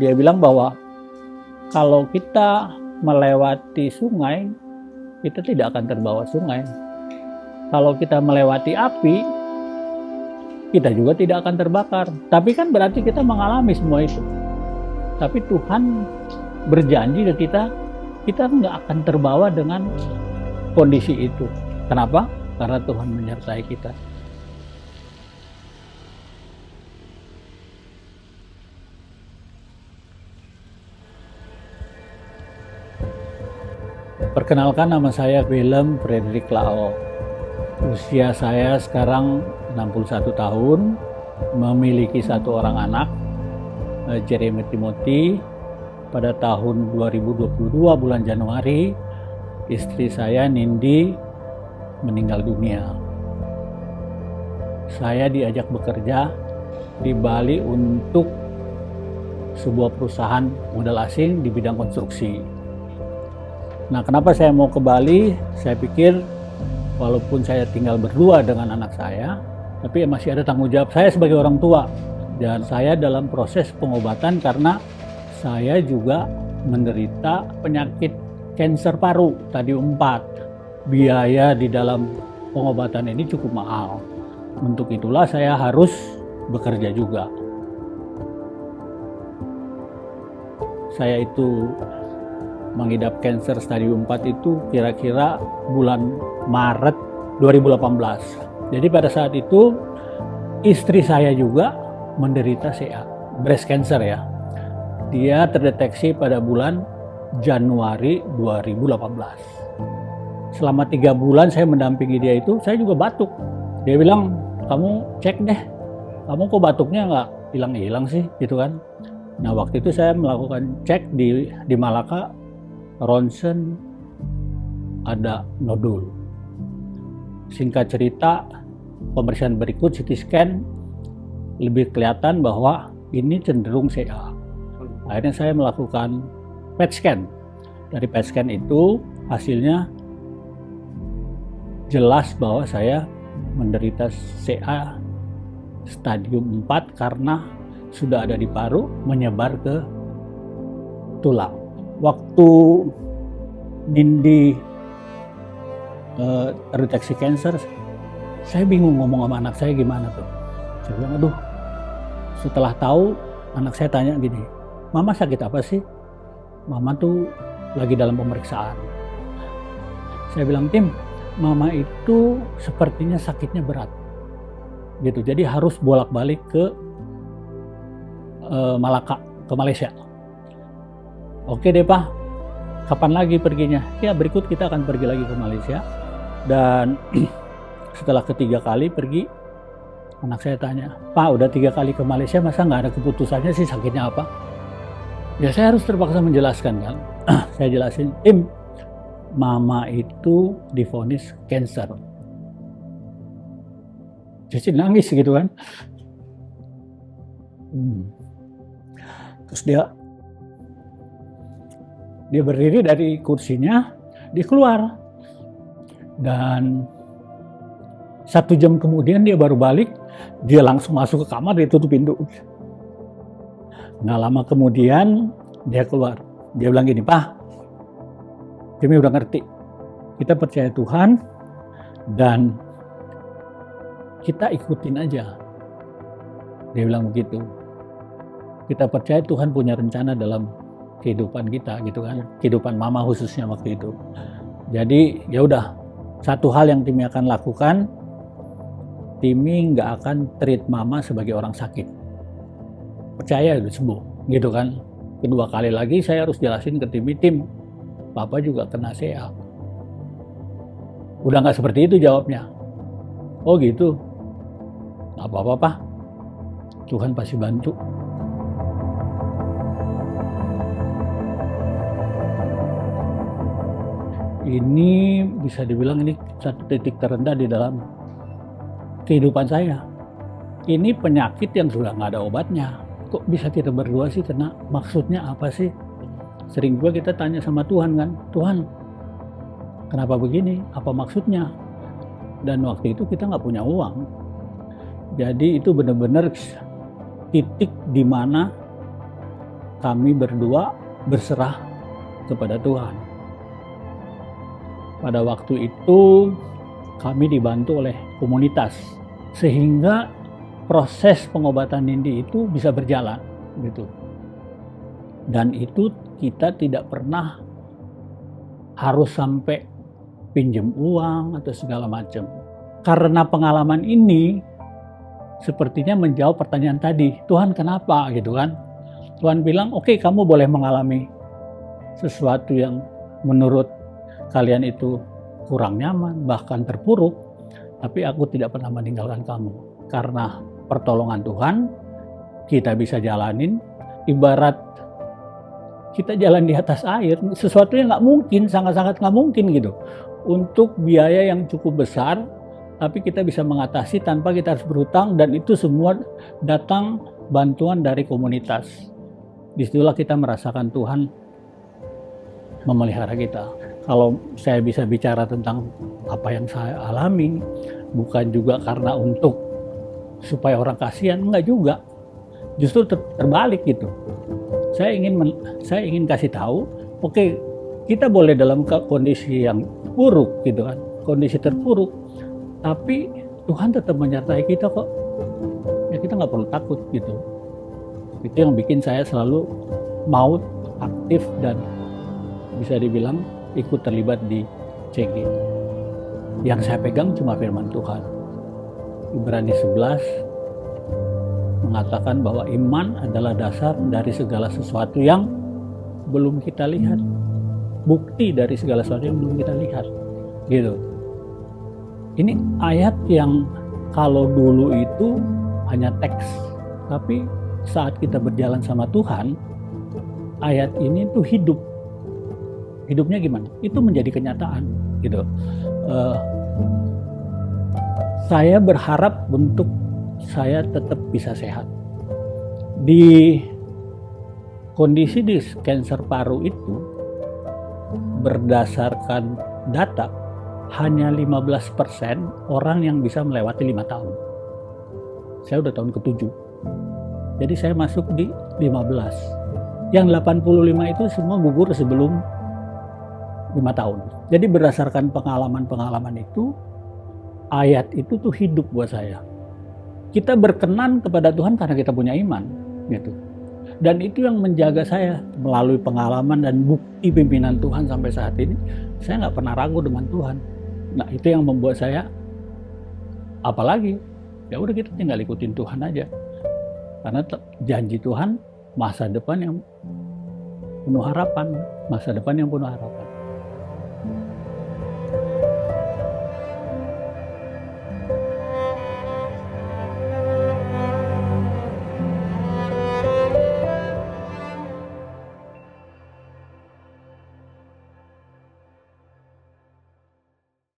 dia bilang bahwa kalau kita melewati sungai, kita tidak akan terbawa sungai. Kalau kita melewati api, kita juga tidak akan terbakar. Tapi kan berarti kita mengalami semua itu. Tapi Tuhan berjanji ke kita nggak akan terbawa dengan kondisi itu. Kenapa? Karena Tuhan menyertai kita. Perkenalkan, nama saya Willem Frederick Lao. Usia saya sekarang 61 tahun, memiliki satu orang anak, Jeremy Timothy. Pada tahun 2022 bulan Januari, istri saya Nindi meninggal dunia. Saya diajak bekerja di Bali untuk sebuah perusahaan modal asing di bidang konstruksi. Nah, kenapa saya mau ke Bali? Saya pikir walaupun saya tinggal berdua dengan anak saya, tapi masih ada tanggung jawab saya sebagai orang tua. Dan saya dalam proses pengobatan karena saya juga menderita penyakit kanker paru stadium 4. Biaya di dalam pengobatan ini cukup mahal. Untuk itulah saya harus bekerja juga. Saya itu mengidap kanker stadium 4 itu kira-kira bulan Maret 2018. Jadi pada saat itu istri saya juga menderita CA, breast cancer ya. Dia terdeteksi pada bulan Januari 2018. Selama 3 bulan saya mendampingi dia itu, saya juga batuk. Dia bilang, kamu cek deh, kamu kok batuknya nggak hilang-hilang sih, gitu kan. Nah, waktu itu saya melakukan cek di Malaka, ronsen, ada nodul. Singkat cerita, pemeriksaan berikut CT scan lebih kelihatan bahwa ini cenderung CA. Akhirnya saya melakukan PET scan. Dari PET scan itu hasilnya jelas bahwa saya menderita CA stadium 4 karena sudah ada di paru menyebar ke tulang. Waktu Nindi terdeteksi kanker, saya bingung ngomong sama anak saya gimana tuh. Saya bilang, aduh, setelah tahu anak saya tanya gini, Mama sakit apa sih? Mama tuh lagi dalam pemeriksaan. Saya bilang, Tim, Mama itu sepertinya sakitnya berat. Gitu, jadi harus bolak-balik ke Malaka, ke Malaysia. Oke deh Pak, kapan lagi perginya? Ya berikut kita akan pergi lagi ke Malaysia. Dan setelah ketiga kali pergi, anak saya tanya, Pak udah 3 kali ke Malaysia masa nggak ada keputusannya sih sakitnya apa? Ya saya harus terpaksa menjelaskan kan. Saya jelasin, Tim, Mama itu divonis kanker. Jadi nangis gitu kan. Terus dia berdiri dari kursinya, dia keluar. Dan 1 jam kemudian dia baru balik, dia langsung masuk ke kamar, dia tutup pintu. Nggak lama kemudian dia keluar. Dia bilang gini, Pak, Jimmy udah ngerti. Kita percaya Tuhan dan kita ikutin aja. Dia bilang begitu. Kita percaya Tuhan punya rencana dalam kehidupan kita gitu kan, kehidupan Mama khususnya waktu itu. Jadi ya udah, satu hal yang Timmy akan lakukan, Timmy nggak akan treat Mama sebagai orang sakit. Percaya udah sembuh gitu kan. Kedua kali lagi saya harus jelasin ke Timmy, Tim, Papa juga kena CA. Udah nggak seperti itu jawabnya. Oh gitu, nggak apa-apa Pak, Tuhan pasti bantu. Ini bisa dibilang ini satu titik terendah di dalam kehidupan saya. Ini penyakit yang sudah nggak ada obatnya. Kok bisa kita berdua sih kena? Maksudnya apa sih? Sering juga kita tanya sama Tuhan kan, Tuhan, kenapa begini? Apa maksudnya? Dan waktu itu kita nggak punya uang. Jadi itu benar-benar titik di mana kami berdua berserah kepada Tuhan. Pada waktu itu kami dibantu oleh komunitas sehingga proses pengobatan Nindi itu bisa berjalan gitu. Dan itu kita tidak pernah harus sampai pinjam uang atau segala macam. Karena pengalaman ini sepertinya menjawab pertanyaan tadi, Tuhan kenapa gitu kan? Tuhan bilang, oke, kamu boleh mengalami sesuatu yang menurut kalian itu kurang nyaman, bahkan terpuruk, tapi aku tidak pernah meninggalkan kamu. Karena pertolongan Tuhan, kita bisa jalanin, ibarat kita jalan di atas air, sesuatu yang nggak mungkin, sangat-sangat nggak mungkin gitu. Untuk biaya yang cukup besar, tapi kita bisa mengatasi tanpa kita harus berhutang, dan itu semua datang bantuan dari komunitas. Disitulah kita merasakan Tuhan memelihara kita. Kalau saya bisa bicara tentang apa yang saya alami, bukan juga karena untuk supaya orang kasihan, enggak juga. Justru terbalik gitu. Saya ingin kasih tahu, oke, kita boleh dalam kondisi yang buruk gitu kan, kondisi terpuruk, tapi Tuhan tetap menyertai kita kok. Ya kita nggak perlu takut gitu. Itu yang bikin saya selalu mau aktif dan bisa dibilang ikut terlibat di CG. Yang saya pegang cuma firman Tuhan. Ibrani 11 mengatakan bahwa iman adalah dasar dari segala sesuatu yang belum kita lihat. Bukti dari segala sesuatu yang belum kita lihat. Gitu. Ini ayat yang kalau dulu itu hanya teks. Tapi saat kita berjalan sama Tuhan, ayat ini tuh hidup. Hidupnya gimana? Itu menjadi kenyataan gitu. Saya berharap untuk saya tetap bisa sehat. Di kondisi di kanker paru itu, berdasarkan data, hanya 15% orang yang bisa melewati 5 tahun. Saya udah tahun ke-7. Jadi saya masuk di 15. Yang 85 itu semua gugur sebelum 5 tahun. Jadi berdasarkan pengalaman-pengalaman itu, ayat itu tuh hidup buat saya. Kita berkenan kepada Tuhan karena kita punya iman, gitu. Dan itu yang menjaga saya melalui pengalaman dan bukti pimpinan Tuhan sampai saat ini. Saya nggak pernah ragu dengan Tuhan. Nah itu yang membuat saya, apalagi, ya udah kita tinggal ikutin Tuhan aja. Karena janji Tuhan masa depan yang penuh harapan, masa depan yang penuh harapan.